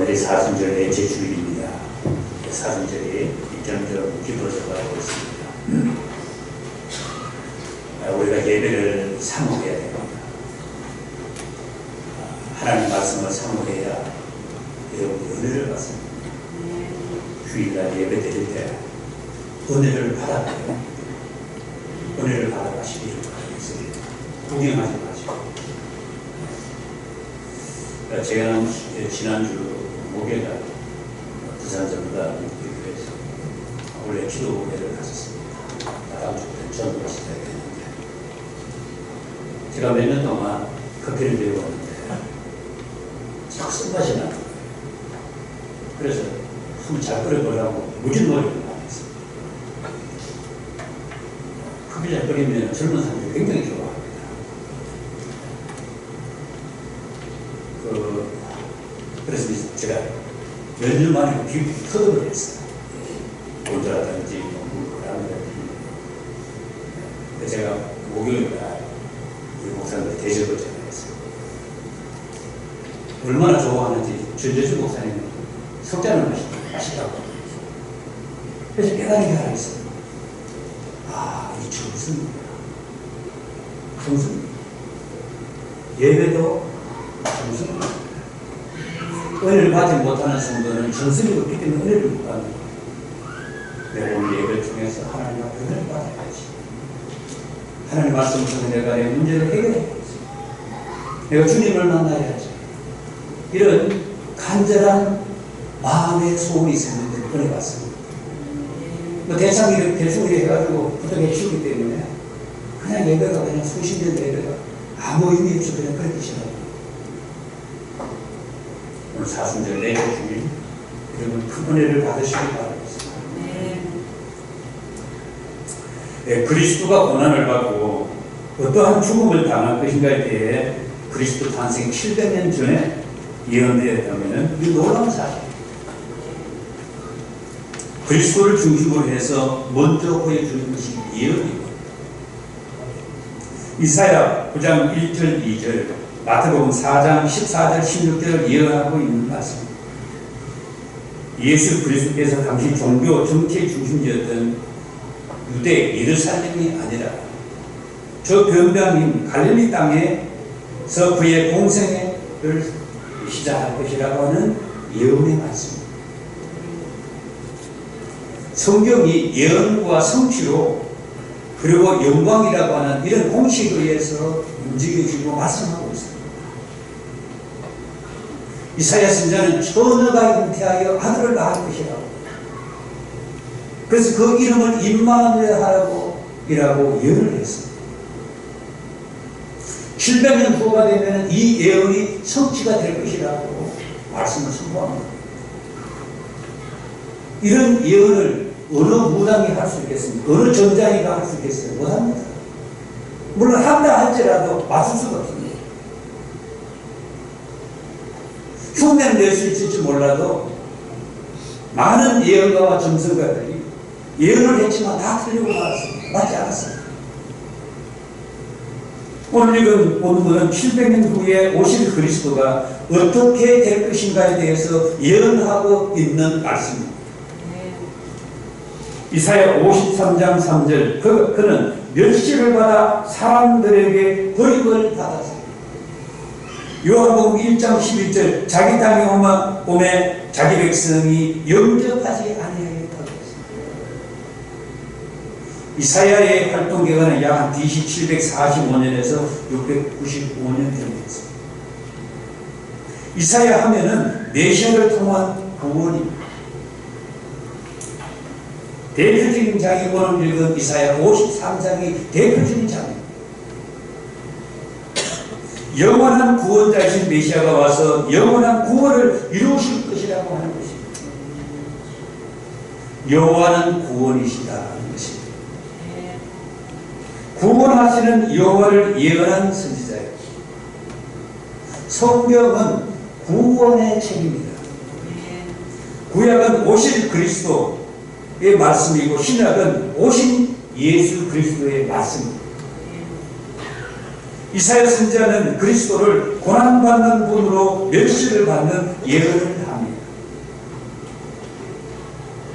오늘이 사순절 넷째 주일입니다. 사순절이 이점점 깊어져 가고 있습니다. 우리가 예배를 사모해야 됩니다. 하나님 말씀을 사모해야 여러분이 은혜를 받습니다. 주일날 예배 드릴 때 은혜를 받아가요. 은혜를 받아가시기를 바라겠습니다. 구경하지 마시고. 제가 지난주 목요일날 부산 전도단교회에서 원래 기도회를 갔었습니다. 다음 주부터 전도가 시작했는데 제가 몇 년 동안 커피를 배워왔는데 싹 쓴맛이 나는 거예요. 그래서 숨을 잘 끓여보려고 무진 노력을 많이 했습니다. 커피 잘 끓이면 젊은 사람들이 굉장히 좋아합니다. 그래서 제가 몇 년 만에 깊이 터득을 했어요. 온자라든지 물이라든지. 제가 목요일날 우리 목사님들 대접을 제가 했어요. 얼마나 좋아하는지 전재주 목사님은 석잔을 마시다고. 그래서 깨달은 게 하나 있어요. 아, 이 정성입니다. 정성입니다. 예배도 정성입니다. 은혜를 받지 못하는 성도는 정성이 없기 때문에 은혜를 못 받는 거예요. 내가 오늘 예배를 통해서 하나님 앞에 은혜를 받아야지. 하나님 말씀을 통해 내가 내 문제를 해결해야지. 내가 주님을 만나야지. 이런 간절한 마음의 소원이 있었는데 은혜 받습니다. 뭐 대상이 대충 해가지고 부탁해 주기 때문에 그냥 예배가 그냥 수십 년 예배가 아무 의미 없이 그냥 그렇게 지나가요. 오늘 사순절 넷째 주일 여러분 큰 은혜를 받으시길 바라겠습니다. 네, 그리스도가 고난을 받고 어떠한 죽음을 당할 것인가에 대해 그리스도 탄생 700년 전에 예언되었다면 이 놀라운 사실. 그리스도를 중심으로 해서 먼저 보여주는 것이 예언이고 이사야 9장 1절 2절 마태복음 4장 14절 16절을 예언하고 있는 말씀입니다. 예수 그리스도께서 당시 종교 정치의 중심지였던 유대 예루살렘이 아니라 저 변방인 갈릴리 땅에서 그의 공생애를 시작할 것이라고 하는 예언의 말씀입니다. 성경이 예언과 성취로 그리고 영광이라고 하는 이런 공식에 의해서 움직여지고 말씀하고 있습니다. 이사야 선지자는 처녀가 잉태하여 아들을 낳을 것이라고. 그래서 그 이름을 임마누엘이라고 예언을 했습니다. 700년 후가 되면 이 예언이 성취가 될 것이라고 말씀을 선포합니다. 이런 예언을 어느 무당이 할 수 있겠습니까? 어느 전자이가 할 수 있겠어요? 못합니다. 물론 한다 할지라도 맞출 수가 없습니다. 흉내는 낼 수 있을지 몰라도 많은 예언가와 점성가들이 예언을 했지만 다 틀리고 말았습니다. 맞지 않았습니다. 오늘 읽은 본문은 700년 후에 오실 그리스도가 어떻게 될 것인가에 대해서 예언하고 있는 말씀입니다. 이사야 53장 3절 그는 멸시를 받아 사람들에게 버림을 받았습니다. 요한복음 1장 11절 자기 땅에 오매 자기 백성이 영접하지 아니하였다고 했습니다. 이사야의 활동 기간은 약 BC 745년에서 695년 정도였습니다. 이사야 하면은 메시아를 통한 구원입니다. 대표적인 장이 오늘 읽은 이사야 53장이 대표적인 장입니다. 영원한 구원자이신 메시아가 와서 영원한 구원을 이루실 것이라고 하는 것입니다. 여호와는 구원이시다는 것입니다. 구원하시는 여호와를 예언한 선지자예요. 성경은 구원의 책입니다. 구약은 오실 그리스도의 말씀이고 신약은 오신 예수 그리스도의 말씀입니다. 이사야 선지자는 그리스도를 고난받는 분으로 멸시를 받는 예언을 합니다.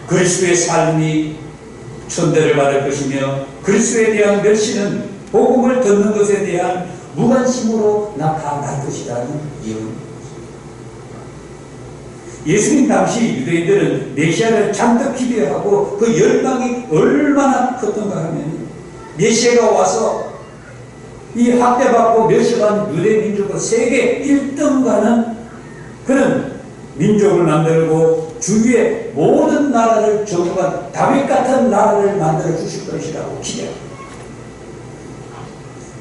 그리스도의 삶이 천대를 받을 것이며 그리스도에 대한 멸시는 복음을 듣는 것에 대한 무관심으로 나타날 것이라는 예언입니다. 예수님 당시 유대인들은 메시아를 잔뜩 기대하고 그 열망이 얼마나 컸던가 하면 메시아가 와서 이 학대받고 멸시받은 유대 민족을 세계 1등가는 그런 민족을 만들고 주위의 모든 나라를 정복한 다윗 같은 나라를 만들어 주실 것이라고 기대합니다.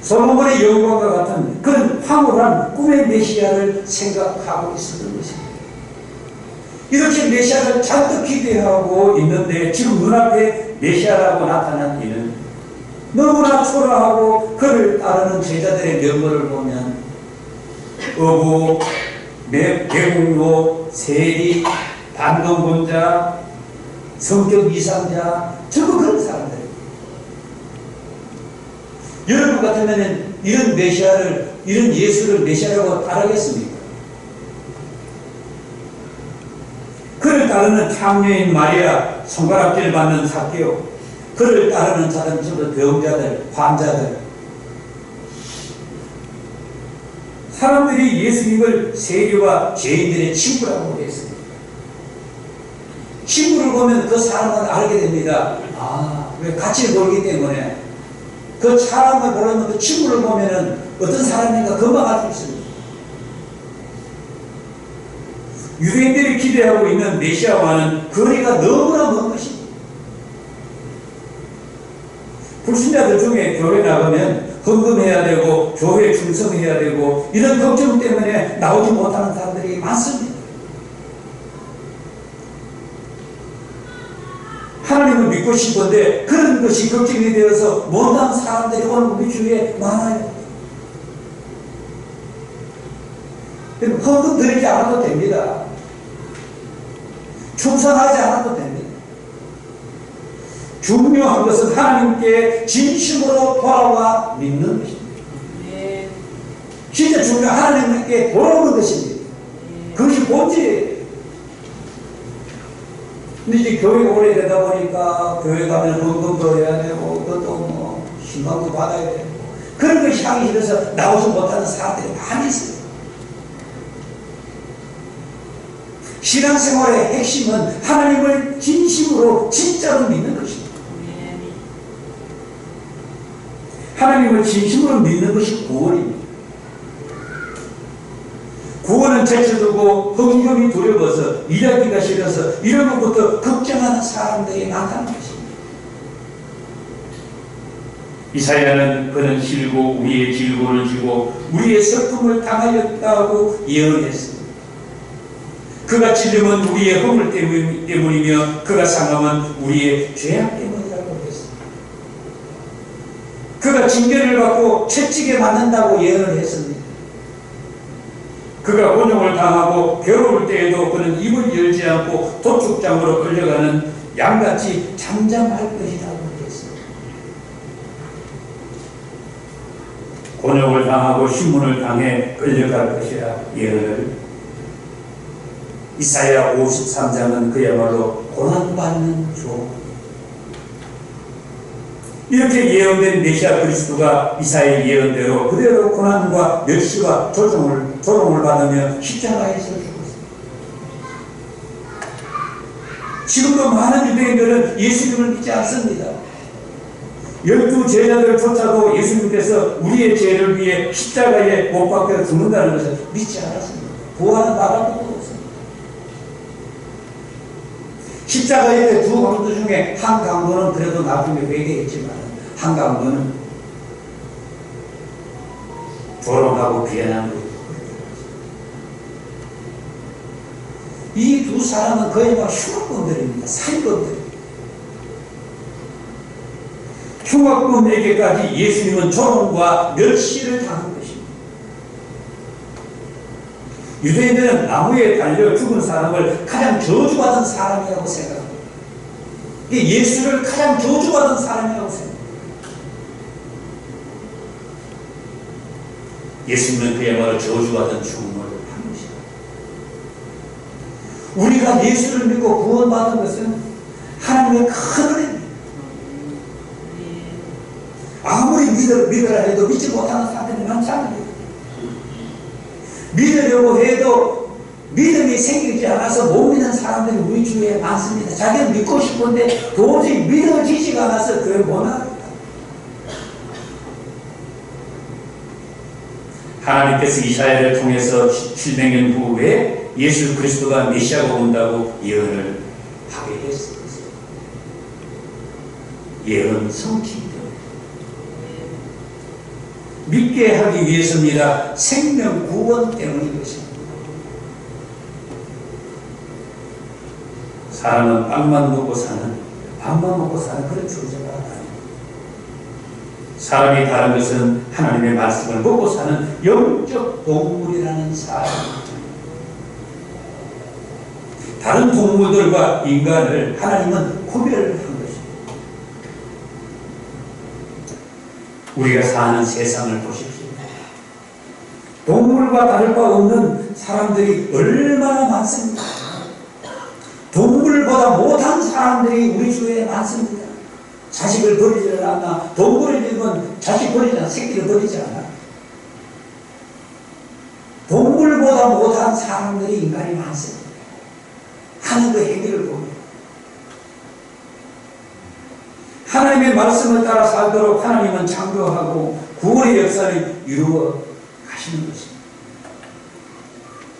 솔로몬의 영광과 같은 그런 황홀한 꿈의 메시아를 생각하고 있었던 것입니다. 이렇게 메시아를 잔뜩 기대하고 있는데 지금 눈앞에 메시아라고 나타난 이는 너무나 초라하고 그를 따르는 제자들의 면모를 보면 어부, 배국노, 세리, 반동분자, 성격 이상자, 전부 그런 사람들입니다. 여러분 같으면 이런 메시아를, 이런 예수를 메시아라고 따르겠습니까? 그를 따르는 탕녀인 마리아, 손가락질 받는 삭개오, 그를 따르는 사람 전부 병자들, 환자들, 사람들이 예수님을 세리와 죄인들의 친구라고 했습니다. 친구를 보면 그 사람은 알게 됩니다. 왜 같이 놀기 때문에 그 사람을 보려면 그 친구를 보면은 어떤 사람인가 금방 알 수 있습니다. 유대인들이 기대하고 있는 메시아와는 거리가 너무나 먼 것입니다. 불신자들 중에 교회 나가면 헌금해야 되고 교회에 충성해야 되고 이런 걱정 때문에 나오지 못하는 사람들이 많습니다. 하나님을 믿고 싶은데 그런 것이 걱정이 되어서 못한 사람들이 오늘 우리 주위에 많아요. 헌금 드리지 않아도 됩니다. 충성하지 않아도 됩니다. 중요한 것은 하나님께 진심으로 돌아와 믿는 것입니다. 진짜 중요한 하나님께 돌아오는 것입니다. 그것이 본질이에요. 근데 이제 교회가 오래되다 보니까 교회 가면 헌금도 해야 되고 그것도 뭐 신방도 받아야 되고 그런 것이 하기 싫어서 나오지 못하는 사람들이 많이 있어요. 신앙생활의 핵심은 하나님을 진심으로 진짜로 믿는 것입니다. 하나님을 진심으로 믿는 것이 구원입니다. 구원은 제쳐두고 헌금이 두려워서 일하기가 싫어서 이런 것부터 걱정하는 사람들이 많다는 것입니다. 이사야는 그는 실고 우리의 질고를 지고 우리의 슬픔을 당하였다고 예언했습니다. 그가 찔림은 우리의 허물 때문이며 그가 상함은 우리의 죄악 때문이라고 했습니다. 그가 징계를 받고 채찍에 맞는다고 예언을 했습니다. 그가 곤욕을 당하고 괴로울 때에도 그는 입을 열지 않고 도축장으로 끌려가는 양같이 잠잠할 것이라고 했습니다. 곤욕을 당하고 신문을 당해 끌려갈 것이라 예언을 이사야 53장은 그야말로 고난받는 조. 이렇게 예언된 메시아 그리스도가 이사야의 예언대로 그대로 고난과 멸시와 조롱을 받으며 십자가에서 죽었습니다. 지금도 많은 유대인들은 예수님을 믿지 않습니다. 12 제자들조차도 예수님께서 우리의 죄를 위해 십자가에 못 박혀 죽는다는 것을 믿지 않았습니다. 부활은 나갈 것도 없습니다. 십자가 옆에 두 강도 중에 한 강도는 그래도 나중에 회개했지만 한 강도는 조롱하고 비난한 거예요. 이 두 사람은 거의 막 흉악범들입니다. 살인범들입니다. 흉악범에게까지 예수님은 조롱과 멸시를 당한 것입니다. 유대인들은 나무에 달려 죽은 사람을 가장 저주받은 사람이라고 생각합니다. 예수를 가장 저주받은 사람이라고 생각합니다. 예수님은 그야말로 저주받은 죽음을 한 것이다. 우리가 예수를 믿고 구원받은 것은 하나님의 큰 은혜입니다. 아무리 믿으라 해도 믿지 못하는 사람들이 많잖아요. 믿으려고 해도 믿음이 생기지 않아서 못 믿는 사람들이 우리 주위에 많습니다. 자기는 믿고 싶은데 도저히 믿어지지가 않아서 교회 못 나갑니다. 하나님께서 이사야를 통해서 700년 후에 예수 그리스도가 메시아가 온다고 예언을 하게 했습니다. 예언 성취입니다. 믿게 하기 위해서입니다. 생명 구원 때문인 것입니다. 사람은 밥만 먹고 사는 그런 존재가 아닙니다. 사람이 다른 것은 하나님의 말씀을 먹고 사는 영적 동물이라는 사람입니다. 다른 동물들과 인간을 하나님은 구별을 한 것입니다. 우리가 사는 세상을 보십시오. 동물과 다를 바 없는 사람들이 얼마나 많습니까? 동물보다 못한 사람들이 우리 주위에 많습니다. 자식을 버리지 않나? 동물을 잃으면 자식 버리지 않아? 새끼를 버리지 않아? 동물보다 못한 사람들이 인간이 많습니다. 하는 그 행위를 보면 하나님의 말씀을 따라 살도록 하나님은 창조하고 구원의 역사를 이루어 가시는 것입니다.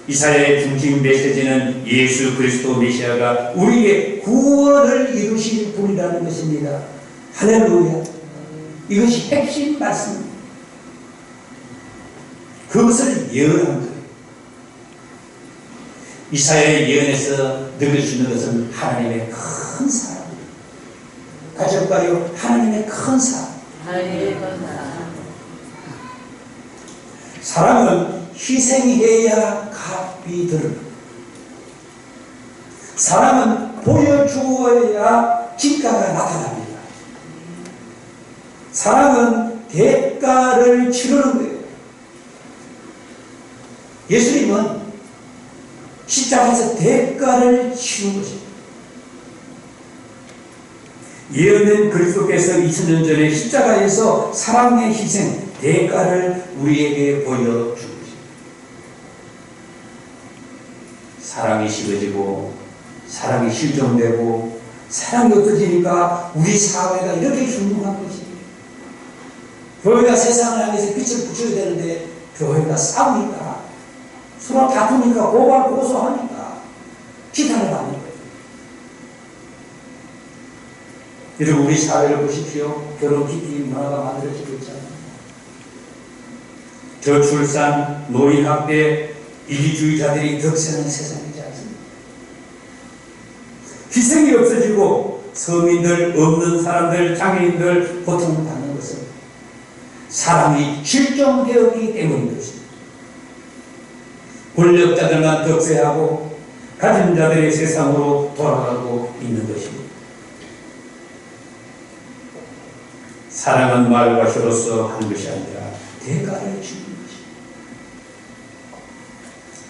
이사야의 중심 메시지는 예수 그리스도 메시아가 우리의 구원을 이루실 분이라는 것입니다. 할렐루야. 이것이 핵심 말씀입니다. 그것을 예언한 거예요. 이사야의 예언에서 느낄 수 있는 것은 하나님의 큰 사랑. 가족과요, 하나님의 큰 사랑. 사랑은 희생해야 값이 들어갑니다. 사랑은 보여주어야 진가가 나타납니다. 사랑은 대가를 치르는 거예요. 예수님은 십자가에서 대가를 치른 것입니다. 예언된 그리스도께서 2000년 전에 십자가에서 사랑의 희생, 대가를 우리에게 보여준 것입니다. 사랑이 식어지고 사랑이 실종되고 사랑이 없어지니까 우리 사회가 이렇게 흉흉한 것입니다. 교회가 세상을 향해서 빛을 비춰야 되는데 교회가 싸우니까 서로 다투니까 고발 고소하니까 비난을 받는 거예요. 여러분 우리 사회를 보십시오. 결혼 기피 문화가 만들어지고 있잖아요. 저출산, 노인학대, 이기주의자들이 득세하는 세상이지 않습니까? 희생이 없어지고 서민들, 없는 사람들, 장애인들 고통을 받는 것은 사랑이 실종되었기 때문인 것입니다. 권력자들만 득세하고 가진 자들의 세상으로 돌아가고 있는 것입니다. 사랑은 말과 혀로서 하는 것이 아니라 대가를 주는 것입니다.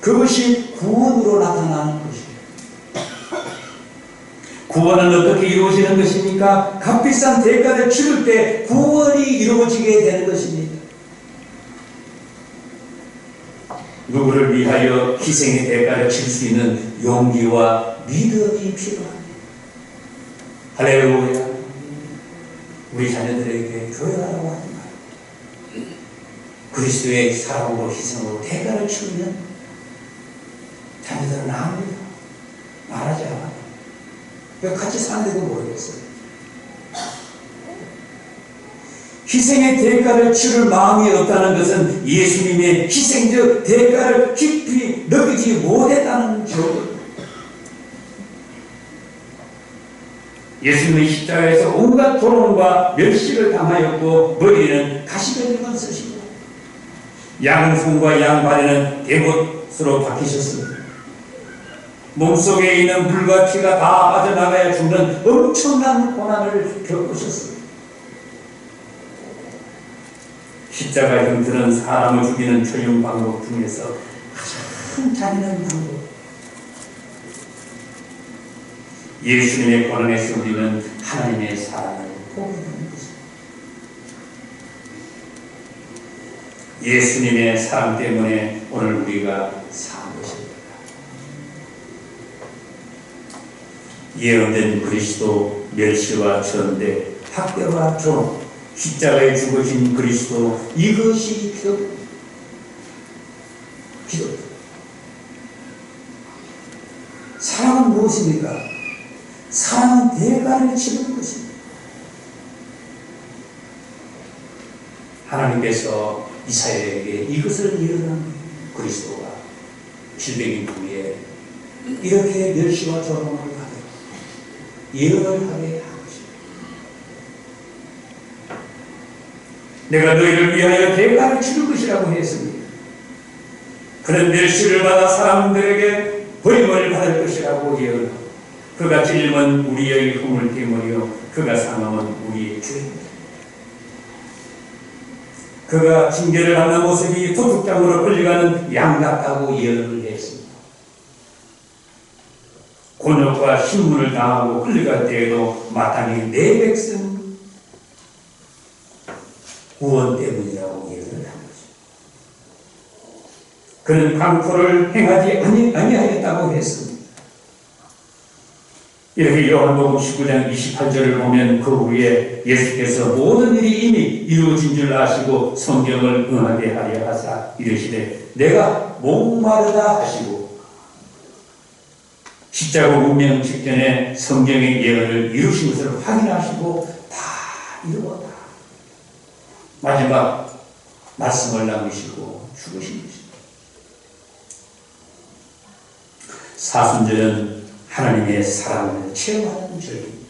그것이 구원으로 나타나는 것입니다. 구원은 어떻게 이루어지는 것입니까? 값비싼 대가를 치를 때 구원이 이루어지게 되는 것입니다. 누구를 위하여 희생의 대가를 칠 수 있는 용기와 믿음이 필요합니다. 할렐루야. 우리 자녀들에게 교회라고 하지 말고 그리스도의 사랑으로 희생으로 대가를 치르면 자녀들은 압니다. 말하지 않아요. 왜 같이 사는데도 모르겠어요. 희생의 대가를 치를 마음이 없다는 것은 예수님의 희생적 대가를 깊이 느끼지 못했다는 증거입니다. 예수님은 십자가에서 온갖 조롱과 멸시를 당하였고 머리에는 가시벨름을 쓰시고 양손과 양발에는 대못으로 박히셨습니다. 몸속에 있는 물과 피가 다 빠져나가야 죽는 엄청난 고난을 겪으셨습니다. 십자가 형들은 사람을 죽이는 처형 방법 중에서 가장 잔인한 방법. 예수님의 고난에서 우리는 하나님의 사랑을 보게 되는 것입니다. 예수님의 사랑 때문에 오늘 우리가 산 것입니다. 예언된 그리스도 멸시와 전대, 학대와 조롱, 십자가에 죽으신 그리스도, 이것이 기도입니다. 기도입니다. 사랑은 무엇입니까? 사랑은 대가를 치르는 것입니다. 하나님께서 이사야에게 이것을 예언한 그리스도가 질병인 후에 이렇게 멸시와 조롱을 하게, 예언을 하게 한 것입니다. 내가 너희를 위하여 대가를 치를 것이라고 했습니다. 그는 멸시를 받아 사람들에게 버림을 받을 것이라고 예언하고, 그가 찔림은 우리의 흠을 되물이요 그가 상함은 우리의 죄입니다. 그가 징계를 받는 모습이 도둑장으로 끌려가는 양 같다고 예언을 했습니다. 곤욕과 신문을 당하고 끌려갈 때에도 마땅히 내 백성 구원 때문이라고 예언을 한 것입니다. 그는 강포를 행하지 아니하였다고 했습니다. 이렇게 요한복음 19장 28절을 보면 그 후에 예수께서 모든 일이 이미 이루어진 줄 아시고 성경을 응하게 하려 하사 이르시되 내가 목마르다 하시고 십자가 운명 직전에 성경의 예언을 이루신 것을 확인하시고 다 이루었다. 마지막 말씀을 남기시고 죽으신 것입니다. 사순절은 하나님의 사랑을 체험하는 절기입니다.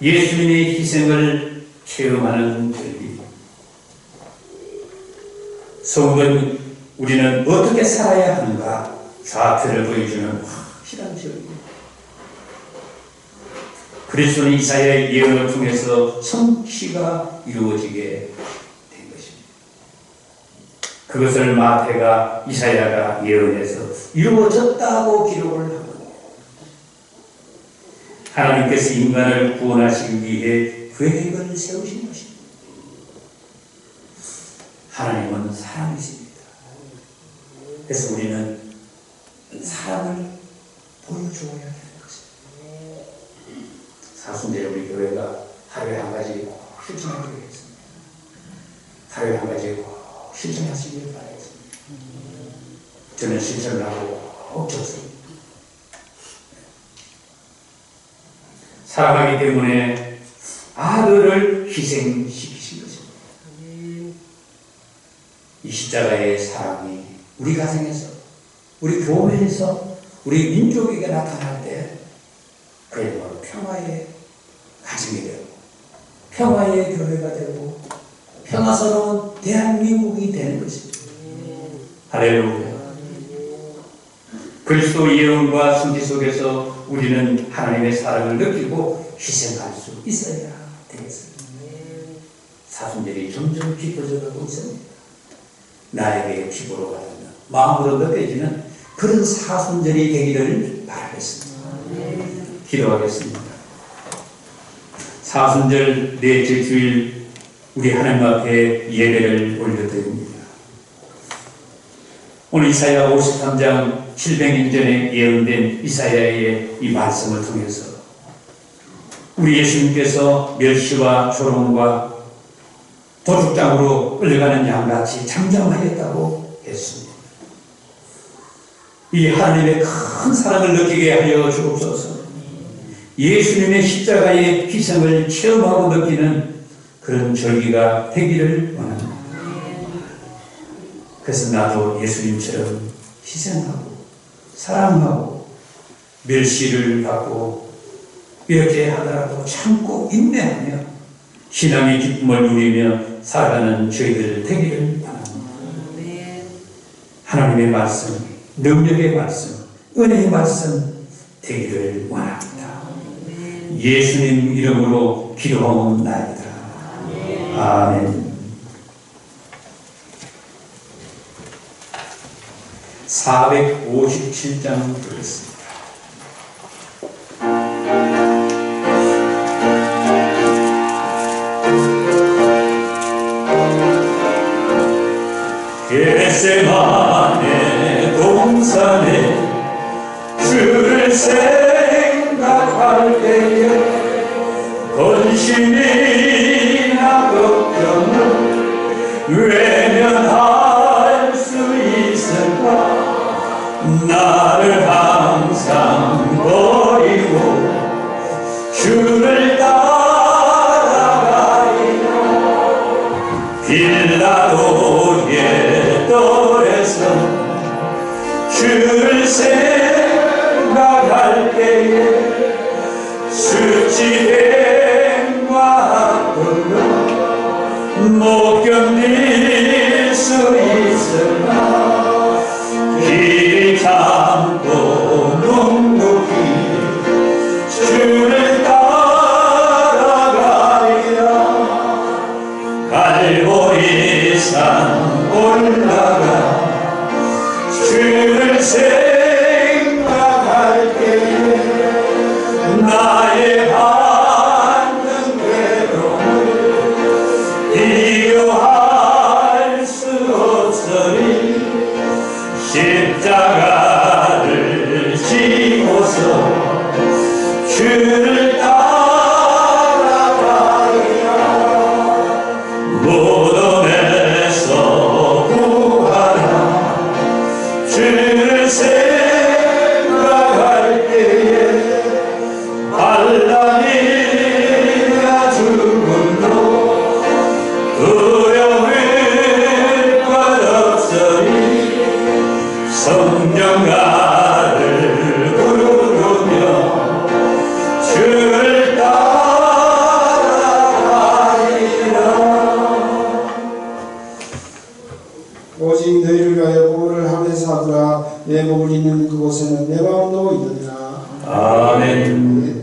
예수님의 희생을 체험하는 절기. 성도는 우리는 어떻게 살아야 하는가 좌표를 보여주는 확실한 절기입니다. 그리스도는 이사야의 예언을 통해서 성취가 이루어지게 된 것입니다. 그것을 마태가 이사야가 예언해서 이루어졌다고 기록을 하고, 하나님께서 인간을 구원하시기 위해 계획을 세우신 것입니다. 하나님은 사랑이십니다. 그래서 우리는 사랑을 보여주어야 하는 것입니다. 사순절에 우리 교회가 하루에 한 가지 꼭 실천하기로 했습니다. 하루에 한 가지 꼭 실천하시길 바라겠습니다. 저는 실천을 하고 꼭 적습니다. 사랑하기 때문에 아들을 희생시키신 것입니다. 이 십자가의 사랑이 우리 가정에서, 우리 교회에서, 우리 민족에게 나타날 때 그야말로 평화의 가정이 되고 평화의 교회가 되고 평화스러운 대한민국이 되는 것입니다. 할렐루야. 그리스도 예언과 승리 속에서 우리는 하나님의 사랑을 느끼고 희생할 수 있어야 되겠습니다. 사순절이 점점 깊어져 가고 있습니다. 나에게 피부로 와닿는, 마음으로 느껴지는 그런 사순절이 되기를 바라겠습니다. 기도하겠습니다. 사순절 넷째 주일 우리 하나님 앞에 예배를 올려드립니다. 오늘 이사야 53장 700년 전에 예언된 이사야의 이 말씀을 통해서 우리 예수님께서 멸시와 조롱과 도둑장으로 끌려가는 양같이 잠잠하였다고 했습니다. 이 하나님의 큰 사랑을 느끼게 하여 주옵소서. 예수님의 십자가의 희생을 체험하고 느끼는 그런 절기가 되기를 원합니다. 그래서 나도 예수님처럼 희생하고 사랑하고 멸시를 받고 이렇게 하더라도 참고 인내하며 신앙의 기쁨을 누리며 살아가는 저희들 되기를 바랍니다. 하나님의 말씀, 능력의 말씀, 은혜의 말씀 되기를 원합니다. 예수님 이름으로 기도하옵나이다. 아멘. 457장 드렸습니다. 겟세마네 동산에 주를 생각할 때에 근심이나 걱정을 외면할 수 있을까? 나를 항상 버리고 주를 따라가리라. 빌라도의 뜰에서 주를 생각할 때에 수치됨과 아픔을 못 견딜 수 있으나 길 참고 묵묵히 주를 따라가리라. 갈보리산 올라가 주를 생각할 때에 나의 받는 괴로움을 비교할 수 없으리. 십자가를 지고서 주를 따라가리라. 무덤에서 부활한 주를 생각할 때에 발라니가 죽음도 두려울 것 없으리. 성령가를 부르며 주를 따라가리라. 오직 너희를 위하여 보호를 하면서 하더라. 내 목을 잇는 그곳에는 내 마음도 있느니라. 아멘.